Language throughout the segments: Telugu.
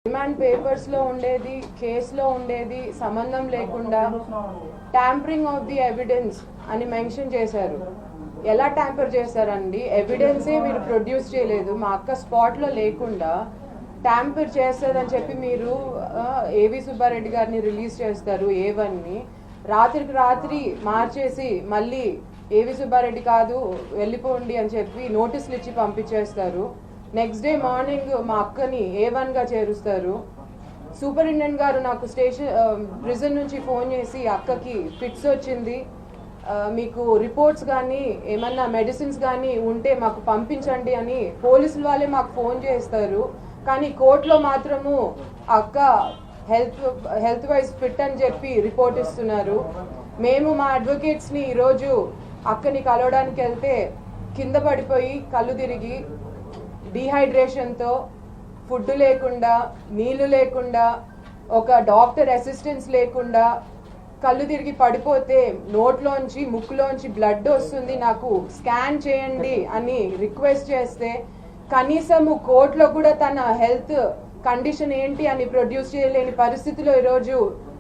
డిమాండ్ పేపర్స్ లో ఉండేది కేసులో ఉండేది సంబంధం లేకుండా ట్యాంపరింగ్ ఆఫ్ ది ఎవిడెన్స్ అని మెన్షన్ చేశారు. ఎలా ట్యాంపర్ చేశారండి? ఎవిడెన్సే మీరు ప్రొడ్యూస్ చేయలేదు, మా అక్క స్పాట్లో లేకుండా ట్యాంపర్ చేస్తుందని చెప్పి మీరు ఏవి సుబ్బారెడ్డి గారిని రిలీజ్ చేస్తారు. ఏవన్నీ రాత్రికి రాత్రి మార్చేసి మళ్ళీ ఏవి సుబ్బారెడ్డి కాదు వెళ్ళిపోండి అని చెప్పి నోటీసులు ఇచ్చి పంపించేస్తారు. నెక్స్ట్ డే మార్నింగ్ మా అక్కని A1గా చేరుస్తారు. సూపరింటెండెంట్ గారు నాకు ప్రిజన్ నుంచి ఫోన్ చేసి అక్కకి ఫిట్స్ వచ్చింది, మీకు రిపోర్ట్స్ కానీ ఏమన్నా మెడిసిన్స్ కానీ ఉంటే మాకు పంపించండి అని పోలీసులు వాళ్ళే మాకు ఫోన్ చేస్తారు. కానీ కోర్టులో మాత్రము అక్క హెల్త్ వైజ్ ఫిట్ అని చెప్పి రిపోర్ట్ ఇస్తున్నారు. మేము మా అడ్వకేట్స్ని ఈరోజు అక్కని కలవడానికి వెళ్తే కింద పడిపోయి కళ్ళు తిరిగి డీహైడ్రేషన్తో ఫుడ్ లేకుండా నీళ్లు లేకుండా ఒక డాక్టర్ అసిస్టెన్స్ లేకుండా కళ్ళు తిరిగి పడిపోతే నోట్లోంచి ముక్కులోంచి బ్లడ్ వస్తుంది, నాకు స్కాన్ చేయండి అని రిక్వెస్ట్ చేస్తే కనీసము కోర్టులో కూడా తన హెల్త్ కండిషన్ ఏంటి అని ప్రొడ్యూస్ చేయలేని పరిస్థితిలో ఈరోజు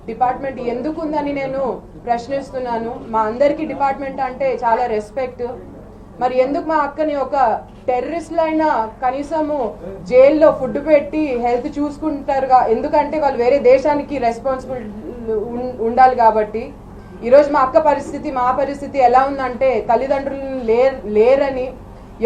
డిపార్ట్మెంట్ ఎందుకుందని నేను ప్రశ్నిస్తున్నాను. మా అందరికీ డిపార్ట్మెంట్ అంటే చాలా రెస్పెక్ట్. మరి ఎందుకు మా అక్కని ఒక టెర్రరిస్టులైనా కనీసము జైల్లో ఫుడ్ పెట్టి హెల్త్ చూసుకుంటారుగా, ఎందుకంటే వాళ్ళు వేరే దేశానికి రెస్పాన్సిబుల్ ఉండాలి కాబట్టి. ఈరోజు మా అక్క పరిస్థితి మా పరిస్థితి ఎలా ఉందంటే తల్లిదండ్రులు లేరని,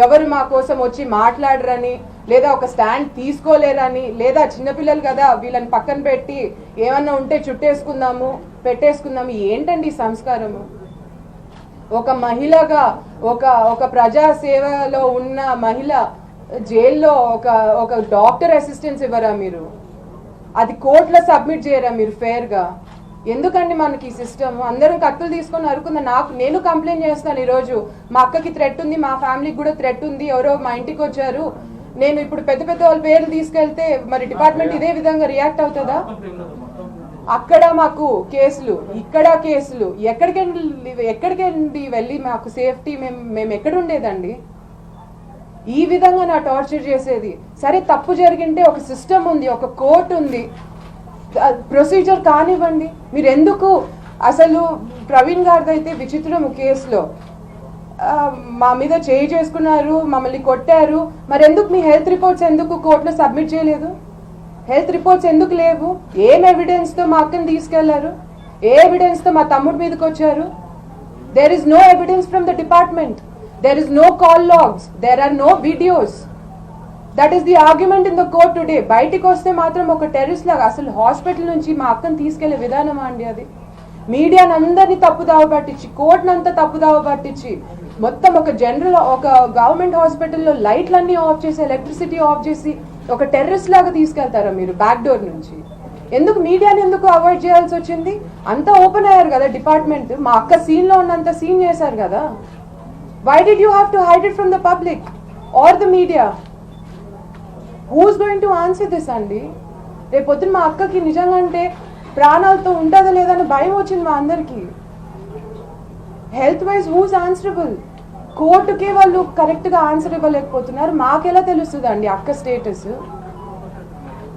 ఎవరు మా కోసం వచ్చి మాట్లాడరని, లేదా ఒక స్టాండ్ తీసుకోలేరని, లేదా చిన్నపిల్లలు కదా వీళ్ళని పక్కన పెట్టి ఏమన్నా ఉంటే చుట్టేసుకుందాము పెట్టేసుకుందాము. ఏంటండి సంస్కారము? ఒక మహిళగా ఒక ప్రజా సేవలో ఉన్న మహిళ జైల్లో ఒక డాక్టర్ అసిస్టెన్స్ ఇవ్వరా మీరు? అది కోర్టులో సబ్మిట్ చేయరా మీరు ఫేర్గా? ఎందుకండి మనకి ఈ సిస్టమ్? అందరం కత్తులు తీసుకొని అరుకుందా. నేను కంప్లైంట్ చేస్తాను. ఈరోజు మా అక్కకి థ్రెట్ ఉంది, మా ఫ్యామిలీకి కూడా థ్రెట్ ఉంది, ఎవరో మా ఇంటికి వచ్చారు. నేను ఇప్పుడు పెద్ద పెద్ద వాళ్ళ పేర్లు తీసుకెళ్తే మరి డిపార్ట్మెంట్ ఇదే విధంగా రియాక్ట్ అవుతుందా? అక్కడ మాకు కేసులు, ఇక్కడ కేసులు, ఎక్కడికి వెళ్ళి మాకు సేఫ్టీ మేము ఎక్కడ ఉండేదండి? ఈ విధంగా నా టార్చర్ చేసేది. సరే తప్పు జరిగింటే ఒక సిస్టమ్ ఉంది, ఒక కోర్టు ఉంది, ప్రొసీజర్ కానివ్వండి. మీరు ఎందుకు అసలు ప్రవీణ్ గారిది అయితే విచిత్రము కేసులో మా మీద చేయి చేసుకున్నారు, మమ్మల్ని కొట్టారు. మరి ఎందుకు మీ హెల్త్ రిపోర్ట్స్ ఎందుకు కోర్టులో సబ్మిట్ చేయలేదు? హెల్త్ రిపోర్ట్స్ ఎందుకు లేవు? ఏం ఎవిడెన్స్తో మా అక్కని తీసుకెళ్లారు? ఏ ఎవిడెన్స్తో మా తమ్ముడి మీదకి వచ్చారు? There is no evidence from the department. There is no call logs, there are no videos. That is the argument in the court today. బయటికి వస్తే మాత్రం ఒక టెర్రరిస్ట్ లాగా. అసలు హాస్పిటల్ నుంచి మా అక్కని తీసుకెళ్లే విధానం అండి అది. మీడియాని అందరినీ తప్పుదావ పట్టించి, కోర్టునంతా తప్పుదావ పట్టించి, మొత్తం ఒక గవర్నమెంట్ హాస్పిటల్లో లైట్లన్నీ ఆఫ్ చేసి, ఎలక్ట్రిసిటీ ఆఫ్ చేసి ఒక టెర్రరిస్ట్ లాగా తీసుకెళ్తారా మీరు బ్యాక్ డోర్ నుంచి? ఎందుకు మీడియాని ఎందుకు అవాయిడ్ చేయాల్సి వచ్చింది? అంతా ఓపెన్ అయ్యారు కదా డిపార్ట్మెంట్. మా అక్క సీన్లో ఉన్నంత సీన్ చేశారు కదా. Why did you have to hide it from the public or the media? Who's going to answer this అండి? రేపొద్దున మా అక్కకి నిజంగా అంటే ప్రాణాలతో ఉంటుందా లేదని భయం వచ్చింది మా అందరికి. Health wise who's answerable? కోర్టుకే వాళ్ళు కరెక్ట్గా ఆన్సర్ ఇవ్వలేకపోతున్నారు. మాకెలా తెలుస్తుంది అండి అక్క status?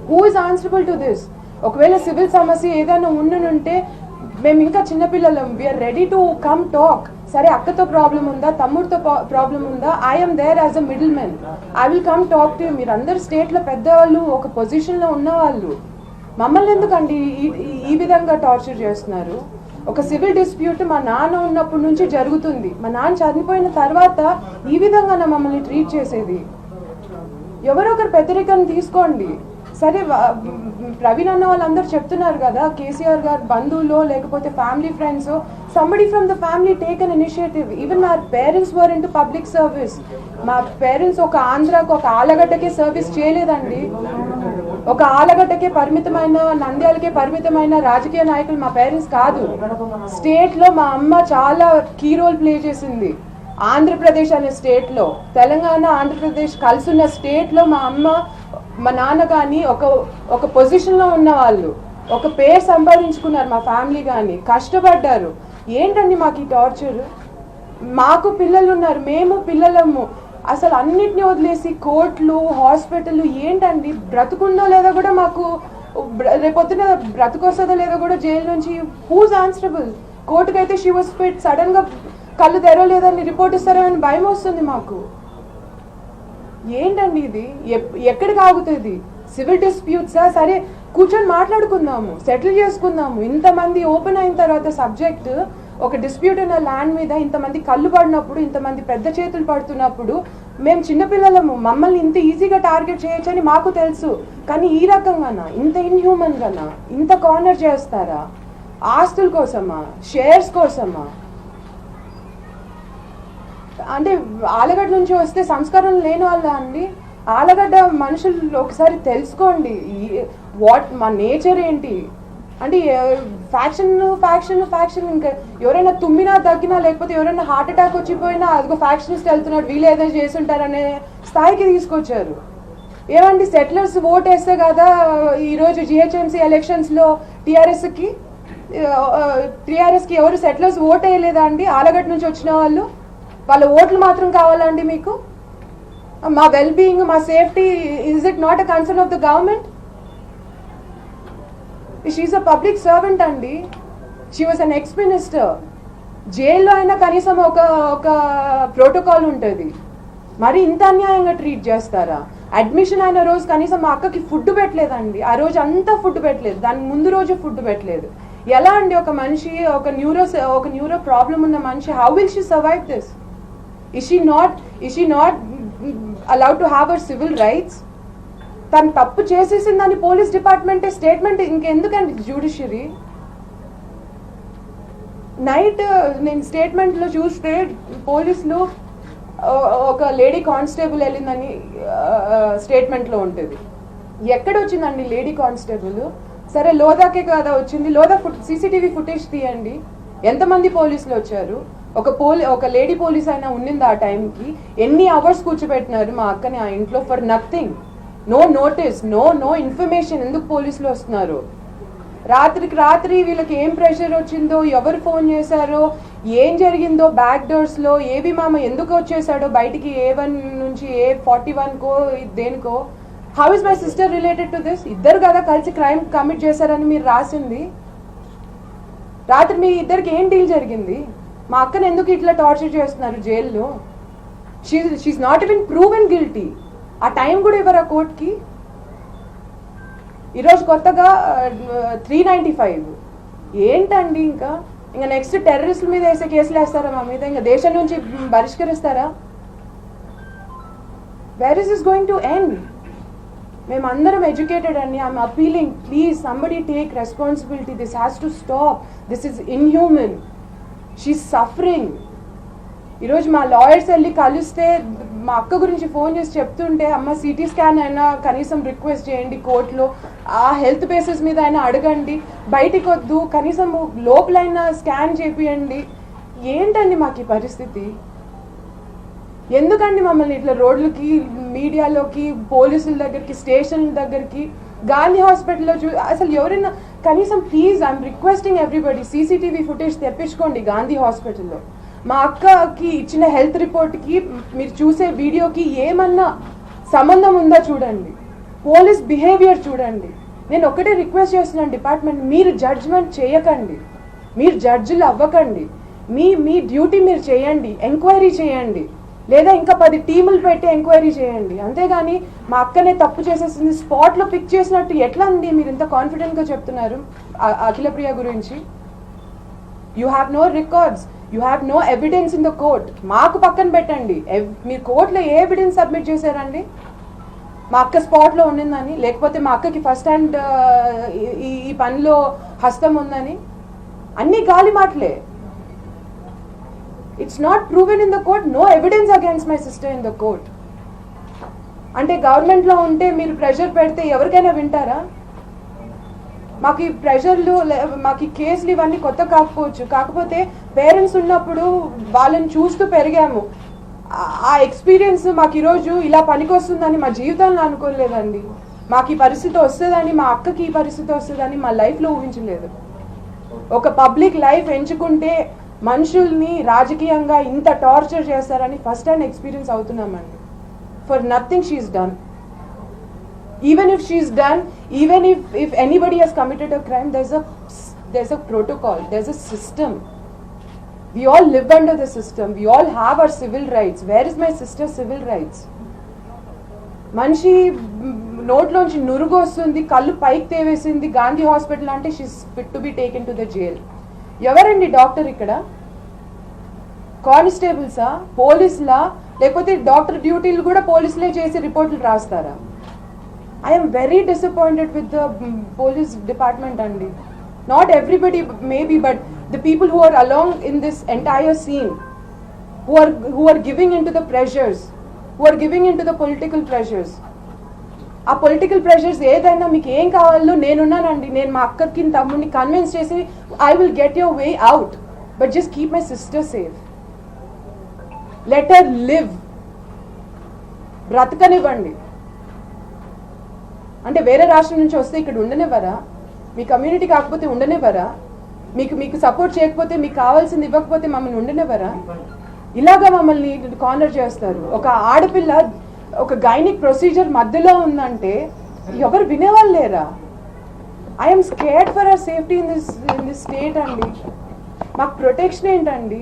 Who is answerable to this? ఒకవేళ సివిల్ సమస్య ఏదైనా ఉండుంటే మేము ఇంకా చిన్నపిల్లలం, we're ready to come talk. సరే అక్కతో ప్రాబ్లం ఉందా, తమ్ముడితో ప్రాబ్లం ఉందా, I'm there as a middle men, I will come talk to. మీరు అందరు స్టేట్లో పెద్దవాళ్ళు, ఒక పొజిషన్లో ఉన్నవాళ్ళు, మమ్మల్ని ఎందుకండి ఈ విధంగా టార్చర్ చేస్తున్నారు? ఒక సివిల్ డిస్ప్యూట్ మా నాన్న ఉన్నప్పటి నుంచి జరుగుతుంది. మా నాన్న చనిపోయిన తర్వాత ఈ విధంగా మమ్మల్ని ట్రీట్ చేసేది. ఎవరో ఒకరు పెద్దరికని తీసుకోండి. సరే ప్రవీణ్ అన్న వాళ్ళందరూ చెప్తున్నారు కదా, కేసీఆర్ గారు బంధువులో లేకపోతే family friends, somebody from the family take an initiative. Even our parents were into public service. మా పేరెంట్స్ ఒక ఆంధ్రాకు, ఒక ఆలగడ్డకే సర్వీస్ చేయలేదండి. ఒక ఆలగడ్డకే పరిమితమైన, నంద్యాలకే పరిమితమైన రాజకీయ నాయకులు మా పేరెంట్స్ కాదు. స్టేట్లో మా అమ్మ చాలా కీ రోల్ ప్లే చేసింది. ఆంధ్రప్రదేశ్ అనే స్టేట్లో, తెలంగాణ ఆంధ్రప్రదేశ్ కలిసి ఉన్న స్టేట్లో మా అమ్మ మా నాన్న కానీ ఒక పొజిషన్లో ఉన్న వాళ్ళు, ఒక పేరు సంపాదించుకున్నారు. మా ఫ్యామిలీ కానీ కష్టపడ్డారు. ఏంటండి మాకు ఈ టార్చర్? మాకు పిల్లలు ఉన్నారు, మేము పిల్లలము. అసలు అన్నిటిని వదిలేసి కోర్టులు హాస్పిటల్ ఏంటండి? బ్రతుకుందో లేదో కూడా మాకు, రేపొద్దున బ్రతుకొస్తుందో లేదో కూడా జైలు నుంచి హూజ్ ఆన్సరబుల్? కోర్టుకైతే షీ వాజ్ ఫిట్, సడన్ గా కళ్ళు తెరవలేదని రిపోర్ట్ ఇస్తారని భయం వస్తుంది మాకు. ఏంటండి ఇది? ఎక్కడికి ఆగుతుంది? సివిల్ డిస్ప్యూట్సా? సరే కూర్చొని మాట్లాడుకుందాము, సెటిల్ చేసుకుందాము. ఇంతమంది ఓపెన్ అయిన తర్వాత సబ్జెక్ట్, ఒక డిస్ప్యూట్ ఉన్న ల్యాండ్ మీద ఇంతమంది కళ్ళు పడినప్పుడు, ఇంతమంది పెద్ద చేతులు పడుతున్నప్పుడు మేము చిన్నపిల్లలము, మమ్మల్ని ఇంత ఈజీగా టార్గెట్ చేయొచ్చని మాకు తెలుసు. కానీ ఈ రకంగానా, ఇంత ఇన్హ్యూమన్ గానా, ఇంత కార్నర్ చేస్తారా? ఆస్తుల కోసమా? షేర్స్ కోసమా? అంటే ఆలగడ్డ నుంచి వస్తే సంస్కారం లేని వాళ్ళ అండి? ఆలగడ్డ మనుషులు ఒకసారి తెలుసుకోండి, వాట్ మా నేచర్ ఏంటి అంటే. ఫ్యాక్షన్ ఫ్యాక్షన్ ఫ్యాక్షన్, ఇంకా ఎవరైనా తుమ్మినా దగ్గినా లేకపోతే ఎవరైనా హార్ట్ అటాక్ వచ్చిపోయినా అదిగో ఫ్యాక్షనిస్ట్ వెళ్తున్నాడు, వీళ్ళు ఏదో చేస్తుంటారనే స్థాయికి తీసుకొచ్చారు. ఏమండి సెటిలర్స్ ఓట్ వేస్తే కదా ఈరోజు జిహెచ్ఎంసీ ఎలక్షన్స్లో టీఆర్ఎస్కి ఎవరు సెటిలర్స్ ఓట్ వేయలేదా అండి? ఆలగడ్డ నుంచి వచ్చిన వాళ్ళు, వాళ్ళ ఓట్లు మాత్రం కావాలండి మీకు? మా వెల్ బీయింగ్, మా safety, is it not a concern of the government? She's a public servant అండి. She was an ex minister. జైల్లో అయినా కనీసం ఒక ప్రోటోకాల్ ఉంటుంది. మరి ఇంత అన్యాయంగా ట్రీట్ చేస్తారా? అడ్మిషన్ అయిన రోజు కనీసం మా అక్కకి ఫుడ్ పెట్టలేదండి. ఆ రోజు అంతా ఫుడ్ పెట్టలేదు, దాని ముందు రోజు ఫుడ్ పెట్టలేదు. ఎలా అండి ఒక మనిషి, ఒక న్యూరో ప్రాబ్లం ఉన్న మనిషి, how will she survive this? Is she not allowed to have her civil rights? తను తప్పు చేసేసిందని పోలీస్ డిపార్ట్మెంటే స్టేట్మెంట్, ఇంకెందుకండి జ్యుడిషియరీ? నైట్ నేను స్టేట్మెంట్లో చూస్తే పోలీసులు ఒక లేడీ కానిస్టేబుల్ వెళ్ళిందని స్టేట్మెంట్లో ఉంటుంది. ఎక్కడొచ్చిందండి లేడీ కానిస్టేబుల్? సరే లోదాకే కదా వచ్చింది, లోదా సీసీటీవీ ఫుటేజ్ తీయండి. ఎంతమంది పోలీసులు వచ్చారు? ఒక లేడీ పోలీస్ అయినా ఉన్నింది ఆ టైంకి? ఎన్ని అవర్స్ కూర్చోబెట్టినారు మా అక్కని ఆ ఇంట్లో for nothing? No notice, no information. ఎందుకు పోలీసులు వస్తున్నారు? రాత్రికి రాత్రి వీళ్ళకి ఏం ప్రెషర్ వచ్చిందో, ఎవరు ఫోన్ చేశారో, ఏం జరిగిందో బ్యాక్ డోర్స్లో, ఏబీ మామ ఎందుకు వచ్చేసాడో బయటికి A1 నుంచి A41కో దేనికో. How is my sister related to this? ఇద్దరు కదా కలిసి క్రైమ్ కమిట్ చేశారని మీరు రాసింది. రాత్రి మీ ఇద్దరికి ఏం డీల్ జరిగింది? మా అక్కని ఎందుకు ఇట్లా టార్చర్ చేస్తున్నారు జైల్లో? She's not even proven guilty. ఆ టైం కూడా ఇవ్వరా కోర్టుకి? ఈరోజు కొత్తగా 395 ఏంటండి? ఇంకా నెక్స్ట్ టెర్రరిస్టుల మీద వేసే కేసులు వేస్తారా మా మీద? ఇంకా దేశం నుంచి బహిష్కరిస్తారా? Where is this going to end? మేమందరం ఎడ్యుకేటెడ్ అండి. I'm appealing, please somebody take responsibility. This has to stop. This is inhuman. She's suffering. ఈరోజు మా లాయర్స్ వెళ్ళి కలిస్తే మా అక్క గురించి ఫోన్ చేసి చెప్తుంటే, అమ్మ సిటీ స్కాన్ అయినా కనీసం రిక్వెస్ట్ చేయండి కోర్టులో, ఆ హెల్త్ బేసిస్ మీద అయినా అడగండి, బయటికి వద్దు, కనీసం లోపలైనా స్కాన్ చేపియండి. ఏంటండి మాకు ఈ పరిస్థితి? ఎందుకండి మమ్మల్ని ఇట్లా రోడ్లకి, మీడియాలోకి, పోలీసుల దగ్గరికి, స్టేషన్ల దగ్గరికి, గాంధీ హాస్పిటల్లో అసలు ఎవరైనా కనీసం please I'm requesting everybody, CCTV footage తెప్పించుకోండి గాంధీ హాస్పిటల్లో. మా అక్కకి ఇచ్చిన హెల్త్ రిపోర్ట్కి మీరు చూసే వీడియోకి ఏమన్నా సంబంధం ఉందా చూడండి. పోలీస్ బిహేవియర్ చూడండి. నేను ఒకటే రిక్వెస్ట్ చేస్తున్నాను డిపార్ట్మెంట్, మీరు జడ్జ్మెంట్ చేయకండి, మీరు జడ్జిలు అవ్వకండి. మీ డ్యూటీ మీరు చేయండి, ఎంక్వైరీ చేయండి, లేదా ఇంకా 10 టీములు పెట్టి ఎంక్వైరీ చేయండి. అంతేగాని మా అక్కనే తప్పు చేసేసింది స్పాట్లో పిక్ చేసినట్టు ఎట్లా అండి మీరు ఇంత కాన్ఫిడెంట్గా చెప్తున్నారు అఖిలప్రియ గురించి? You have no records, you have no evidence in the court. మాకు పక్కన పెట్టండి, మీరు కోర్టులో ఏ ఎవిడెన్స్ సబ్మిట్ చేశారండి మా అక్క స్పాట్లో ఉండిందని, లేకపోతే మా అక్కకి ఫస్ట్ హ్యాండ్ ఈ పనిలో హస్తం ఉందని? అన్ని గాలి మాటలే. It's not proven in the court, no evidence against my sister in the court. అంటే గవర్నమెంట్లో ఉంటే మీరు ప్రెషర్ పెడితే ఎవరికైనా వింటారా? మాకు ఈ ప్రెషర్లు, మాకు ఈ కేసులు ఇవన్నీ కొత్త కాకపోవచ్చు, కాకపోతే పేరెంట్స్ ఉన్నప్పుడు వాళ్ళని చూస్తూ పెరిగాము. ఆ ఎక్స్పీరియన్స్ మాకు ఈరోజు ఇలా పనికొస్తుందని మా జీవితంలో అనుకోలేదండి. మాకు ఈ పరిస్థితి వస్తుందని, మా అక్కకి ఈ పరిస్థితి వస్తుందని మా లైఫ్లో ఊహించలేదు. ఒక పబ్లిక్ లైఫ్ ఎంచుకుంటే మనుషుల్ని రాజకీయంగా ఇంత టార్చర్ చేస్తారని ఫస్ట్ హ్యాండ్ ఎక్స్పీరియన్స్ అవుతున్నామండి. For nothing she is done. Even if she's done, even if anybody has committed a crime, there's a protocol, there's a system. We all live under the system. We all have our civil rights. Where is my sister's civil rights? మనిషి నోట్లోంచి నురుగు వస్తుంది, కళ్ళు పైకి తేవేసింది, గాంధీ హాస్పిటల్ అంటే she's fit to be taken to the jail. ఎవరండి డాక్టర్ ఇక్కడ? కానిస్టేబుల్సా, పోలీసులా, లేకపోతే డాక్టర్ డ్యూటీలు కూడా పోలీసులే చేసి రిపోర్ట్లు రాస్తారా? I am very disappointed with the police department andi. Not everybody maybe, but the people who are along in this entire scene, who are giving into the pressures, who are giving into the political pressures. ఆ పొలిటికల్ ప్రెషర్స్ ఏదైనా మీకు ఏం కావాలో నేనున్నానండి. నేను మా అక్కకి తమ్ముడిని కన్విన్స్ చేసి I will get your way out, but just keep my sister safe. Let her live. బ్రతకనివ్వండి. అంటే వేరే రాష్ట్రం నుంచి వస్తే ఇక్కడ ఉండనివ్వరా? మీ కమ్యూనిటీ కాకపోతే ఉండనివ్వరా? మీకు సపోర్ట్ చేయకపోతే, మీకు కావాల్సింది ఇవ్వకపోతే మమ్మల్ని ఉండనివ్వరా? ఇలాగా మమ్మల్ని కార్నర్ చేస్తారు. ఒక ఆడపిల్ల ఒక గైనిక్ ప్రొసీజర్ మధ్యలో ఉందంటే ఎవరు వినేవాళ్ళు లేరా? I'm scared for our safety in this state అండి. మాకు ప్రొటెక్షన్ ఏంటండి?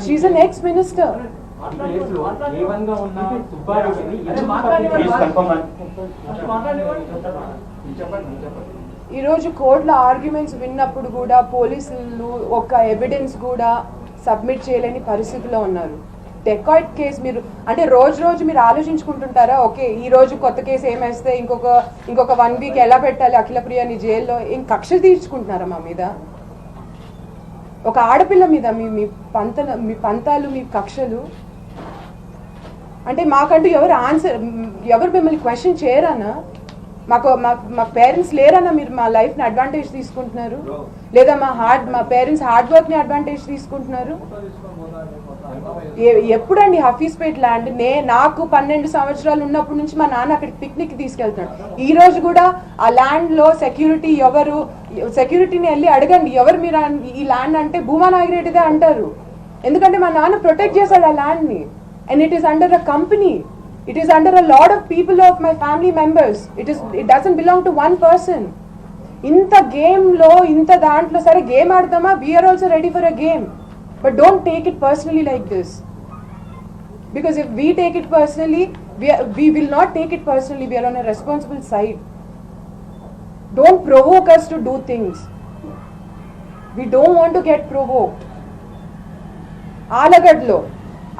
She's an ex minister. ఈరోజు కోర్టులో ఆర్గ్యుమెంట్స్ విన్నప్పుడు కూడా పోలీసులు ఒక ఎవిడెన్స్ కూడా సబ్మిట్ చేయలేని పరిస్థితిలో ఉన్నారు. డెకాయిట్ కేసు మీరు అంటే రోజు మీరు ఆలోచించుకుంటుంటారా? ఓకే, ఈ రోజు కొత్త కేసు ఏమేస్తే ఇంకొక 1 వీక్ ఎలా పెట్టాలి అఖిలప్రియని జైల్లో? ఏం కక్ష తీర్చుకుంటున్నారా మా మీద? ఒక ఆడపిల్ల మీద మీ పంతాలు, మీ కక్షలు అంటే మాకంటూ ఎవరు మిమ్మల్ని క్వశ్చన్ చేయరానా? మా పేరెంట్స్ లేరన్నా మీరు మా లైఫ్ని అడ్వాంటేజ్ తీసుకుంటున్నారు? లేదా మా పేరెంట్స్ హార్డ్ వర్క్ని అడ్వాంటేజ్ తీసుకుంటున్నారు? ఎప్పుడండి హఫీజ్పేట్ ల్యాండ్ నాకు 12 సంవత్సరాలు ఉన్నప్పటి నుంచి మా నాన్న అక్కడికి పిక్నిక్ తీసుకెళ్తాడు. ఈ రోజు కూడా ఆ ల్యాండ్లో సెక్యూరిటీని వెళ్ళి అడగండి, ఎవరు మీరు ఈ ల్యాండ్ అంటే భూమా నాగిరెడ్డిదే అంటారు. ఎందుకంటే మా నాన్న ప్రొటెక్ట్ చేశాడు ఆ ల్యాండ్ని. And it is under a company. It is under a lot of people of my family members. It doesn't belong to one person. Inta game lo, inta dantlo sare game aadama. We are also ready for a game. But don't take it personally like this. Because if we take it personally, we will not take it personally. We are on a responsible side. Don't provoke us to do things. We don't want to get provoked.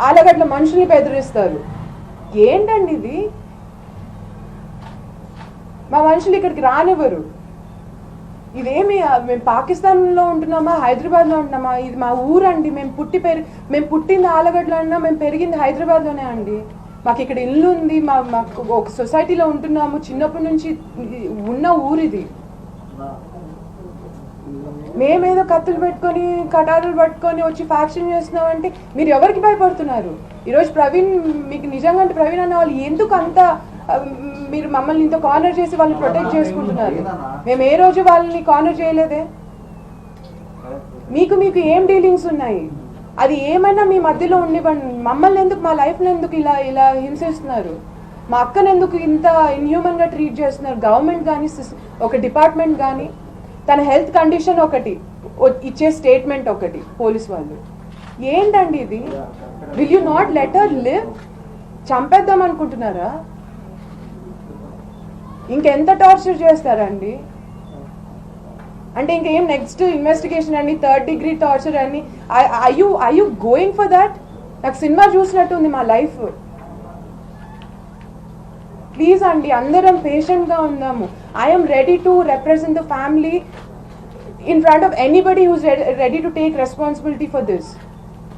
ఆలగడ్ల మనుషుల్ని బెదిరిస్తారు. ఏంటండి ఇది? మా మనుషులు ఇక్కడికి రానివ్వరు. ఇదేమి మేము పాకిస్తాన్లో ఉంటున్నామా, హైదరాబాద్లో ఉంటున్నామా? ఇది మా ఊరండి. మేము పుట్టింది ఆలగడ్డలో అన్నా, మేము పెరిగింది హైదరాబాద్లోనే అండి. మాకు ఇక్కడ ఇల్లు ఉంది, మాకు ఒక సొసైటీలో ఉంటున్నాము. చిన్నప్పటి నుంచి ఉన్న ఊరిది. మేమేదో కత్తులు పెట్టుకొని కటారులు పట్టుకొని వచ్చి ఫ్యాక్షన్ చేస్తున్నామంటే మీరు ఎవరికి భయపడుతున్నారు? ఈరోజు ప్రవీణ్, మీకు నిజంగా అంటే ప్రవీణ్ అన్న వాళ్ళు ఎందుకు అంత మీరు మమ్మల్ని ఇంత కార్నర్ చేసి వాళ్ళని ప్రొటెక్ట్ చేసుకుంటున్నారు? మేము ఏ రోజు వాళ్ళని కార్నర్ చేయలేదే. మీకు ఏం డీలింగ్స్ ఉన్నాయి? అది ఏమైనా మీ మధ్యలో ఉండివ్వండి. మమ్మల్ని ఎందుకు, మా లైఫ్లో ఎందుకు ఇలా హింసిస్తున్నారు? మా అక్కను ఎందుకు ఇంత ఇన్హ్యూమన్గా ట్రీట్ చేస్తున్నారు? గవర్నమెంట్ కానీ ఒక డిపార్ట్మెంట్ కానీ తన హెల్త్ కండిషన్ ఒకటి ఇచ్చే స్టేట్మెంట్ ఒకటి, పోలీస్ వాళ్ళు. ఏంటండి ఇది? Will you not let her live? చంపేద్దాం అనుకుంటున్నారా? ఇంకెంత టార్చర్ చేస్తారండి? అంటే ఇంకేం నెక్స్ట్ ఇన్వెస్టిగేషన్ అని, 3rd degree టార్చర్ అని? I you going for that? నాకు సినిమా చూసినట్టు ఉంది మా లైఫ్. ప్లీజ్ అండి, అందరం పేషెంట్గా ఉందాము. I'm ready to represent the family in front of anybody who's ready to take responsibility for this.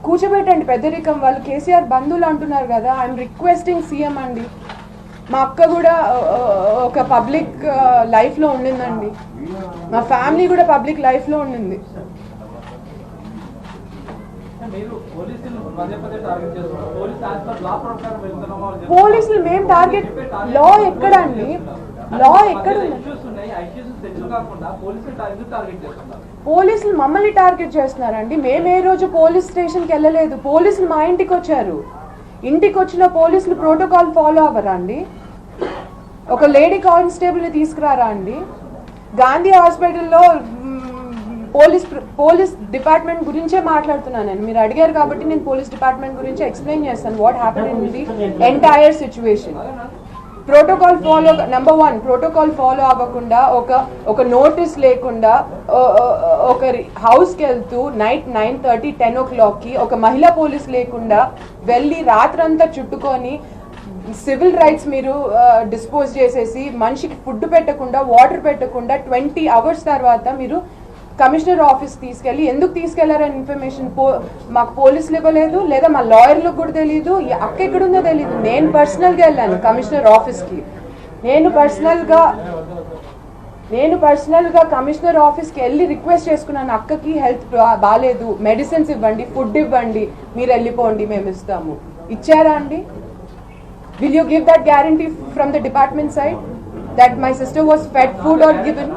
కూర్చోబెట్టండి పెద్దరికం. వాళ్ళు కేసీఆర్ బంధువులు అంటున్నారు కదా. ఐఎమ్ రిక్వెస్టింగ్ సీఎం అండి. మా అక్క కూడా ఒక పబ్లిక్ లైఫ్లో ఉండిందండి. మా ఫ్యామిలీ కూడా పబ్లిక్ లైఫ్లో ఉండింది. పోలీసులు మేము టార్గెట్ లా ఎక్కడండి? లా ఎక్కడ? పోలీసులు మమ్మల్ని టార్గెట్ చేస్తున్నారండి. మేము ఏ రోజు పోలీస్ స్టేషన్కి వెళ్ళలేదు. పోలీసులు మా ఇంటికి వచ్చారు. ఇంటికి వచ్చిన పోలీసులు ప్రోటోకాల్ ఫాలో అవ్వరా అండి? ఒక లేడీ కానిస్టేబుల్ని తీసుకురారా అండి? గాంధీ హాస్పిటల్లో పోలీస్ డిపార్ట్మెంట్ గురించే మాట్లాడుతున్నాను నేను. మీరు అడిగారు కాబట్టి నేను పోలీస్ డిపార్ట్మెంట్ గురించి ఎక్స్ప్లెయిన్ చేస్తాను what happen in the entire situation. Protocol follow, number 1 protocol follow అవ్వకుండా ఒక నోటీస్ లేకుండా ఒక హౌస్కి వెళ్తూ నైట్ 9:30, 10 o'clockకి ఒక మహిళా పోలీస్ లేకుండా వెళ్ళి రాత్రంతా చుట్టుకొని సివిల్ రైట్స్ మీరు డిస్పోజ్ చేసేసి మనిషికి ఫుడ్ పెట్టకుండా వాటర్ పెట్టకుండా 20 hours తర్వాత మీరు కమిషనర్ ఆఫీస్ తీసుకెళ్ళి ఎందుకు తీసుకెళ్లారని ఇన్ఫర్మేషన్ మాకు పోలీసులు ఇవ్వలేదు, లేదా మా లాయర్లకు కూడా తెలియదు. అక్క ఎక్కడుందో తెలియదు. నేను పర్సనల్గా వెళ్ళాను కమిషనర్ ఆఫీస్కి. నేను పర్సనల్గా కమిషనర్ ఆఫీస్కి వెళ్ళి రిక్వెస్ట్ చేసుకున్నాను, అక్కకి హెల్త్ బాగాలేదు, మెడిసిన్స్ ఇవ్వండి, ఫుడ్ ఇవ్వండి, మీరు వెళ్ళిపోండి, మేము ఇస్తాము. ఇచ్చారా అండి? Will you give that guarantee from the department side that my sister was fed food or given?